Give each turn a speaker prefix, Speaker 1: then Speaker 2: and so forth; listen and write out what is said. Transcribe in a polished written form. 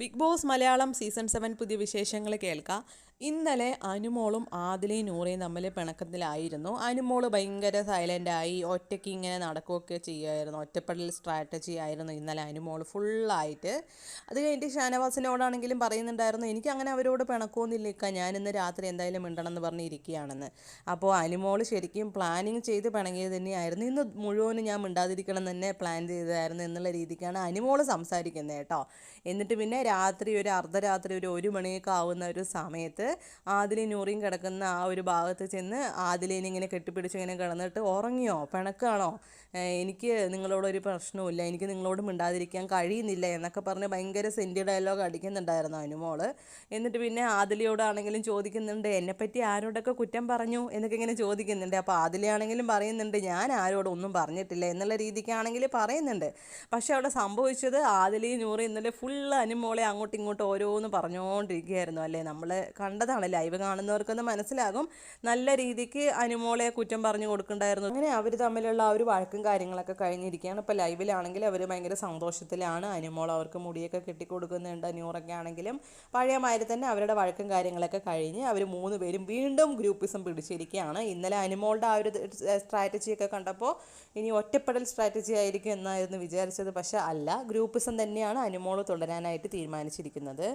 Speaker 1: Big boss Malayalam season 7 പുതിയ വിശേഷങ്ങൾ കേൾക്കാം. ഇന്നലെ അനുമോളും ആദിലയും നൂറയും തമ്മിൽ പിണക്കത്തിലായിരുന്നു. അനുമോള് ഭയങ്കര സൈലൻ്റായി ഒറ്റയ്ക്ക് ഇങ്ങനെ നടക്കുകയൊക്കെ ചെയ്യുമായിരുന്നു. ഒറ്റപ്പെടൽ സ്ട്രാറ്റജി ആയിരുന്നു ഇന്നലെ അനുമോള് ഫുള്ളായിട്ട്. അത് കഴിഞ്ഞിട്ട് ഷാനവാസിനോടാണെങ്കിലും പറയുന്നുണ്ടായിരുന്നു, എനിക്കങ്ങനെ അവരോട് പിണക്കമൊന്നുമില്ല, ഞാനിന്ന് രാത്രി എന്തായാലും മിണ്ടണം എന്ന് പറഞ്ഞിരിക്കുകയാണെന്ന്. അപ്പോൾ അനുമോള് ശരിക്കും പ്ലാനിങ് ചെയ്ത് പിണങ്ങിയത് തന്നെയായിരുന്നു. ഇന്ന് മുഴുവനും ഞാൻ മിണ്ടാതിരിക്കണം എന്ന് തന്നെ പ്ലാൻ ചെയ്തതായിരുന്നു എന്നുള്ള രീതിക്കാണ് അനുമോള് സംസാരിക്കുന്നത് കേട്ടോ. എന്നിട്ട് പിന്നെ രാത്രി ഒരു അർദ്ധരാത്രി ഒരു മണിയൊക്കെ ആവുന്ന ഒരു സമയത്ത് ആദിലയും നൂറിയും കിടക്കുന്ന ആ ഒരു ഭാഗത്ത് ചെന്ന് ആദിലേനെ ഇങ്ങനെ കെട്ടിപ്പിടിച്ച് ഇങ്ങനെ കിടന്നിട്ട്, ഉറങ്ങിയോ, പിണക്കാണോ, എനിക്ക് നിങ്ങളോടൊരു പ്രശ്നവുമില്ല, എനിക്ക് നിങ്ങളോട് മിണ്ടാതിരിക്കാൻ കഴിയുന്നില്ല എന്നൊക്കെ പറഞ്ഞ് ഭയങ്കര സെൻറ്റി ഡയലോഗ് അടിക്കുന്നുണ്ടായിരുന്നു അനുമോള്. എന്നിട്ട് പിന്നെ ആദിലയോടാണെങ്കിലും ചോദിക്കുന്നുണ്ട്, എന്നെപ്പറ്റി ആരോടൊക്കെ കുറ്റം പറഞ്ഞു എന്നൊക്കെ ഇങ്ങനെ ചോദിക്കുന്നുണ്ട്. അപ്പോൾ ആദിലയാണെങ്കിലും പറയുന്നുണ്ട്, ഞാൻ ആരോടും ഒന്നും പറഞ്ഞിട്ടില്ല എന്നുള്ള രീതിക്കാണെങ്കിൽ പറയുന്നുണ്ട്. പക്ഷെ അവിടെ സംഭവിച്ചത് ആദിലയും നൂറും ഇന്നലെ ഫുള്ള് അനുമോളെ അങ്ങോട്ടും ഇങ്ങോട്ടും ഓരോന്ന് പറഞ്ഞുകൊണ്ടിരിക്കുകയായിരുന്നു അല്ലേ. നമ്മൾ കണ്ടതാണ്, ലൈവ് കാണുന്നവർക്കൊന്ന് മനസ്സിലാകും. നല്ല രീതിക്ക് അനുമോളെ കുറ്റം പറഞ്ഞു കൊടുക്കണ്ടായിരുന്നു. അങ്ങനെ അവർ തമ്മിലുള്ള ആ ഒരു വഴക്കും കാര്യങ്ങളൊക്കെ കഴിഞ്ഞിരിക്കുകയാണ്. ഇപ്പോൾ ലൈവിലാണെങ്കിൽ അവർ ഭയങ്കര സന്തോഷത്തിലാണ്. അനുമോൾ അവർക്ക് മുടിയൊക്കെ കെട്ടിക്കൊടുക്കുന്നുണ്ട്. നൂറൊക്കെ ആണെങ്കിലും പഴയ മാതിരി തന്നെ അവരുടെ വഴക്കും കാര്യങ്ങളൊക്കെ കഴിഞ്ഞ് അവർ 3 പേരും വീണ്ടും ഗ്രൂപ്പിസം പിടിച്ചിരിക്കുകയാണ്. ഇന്നലെ അനുമോളുടെ ആ ഒരു സ്ട്രാറ്റജിയൊക്കെ കണ്ടപ്പോൾ ഇനി ഒറ്റപ്പെടൽ സ്ട്രാറ്റജി ആയിരിക്കും എന്നായിരുന്നു വിചാരിച്ചത്. പക്ഷെ അല്ല, ഗ്രൂപ്പിസം തന്നെയാണ് അനുമോൾ തുടരാനായിട്ട് തീരുമാനിച്ചിരിക്കുന്നത്.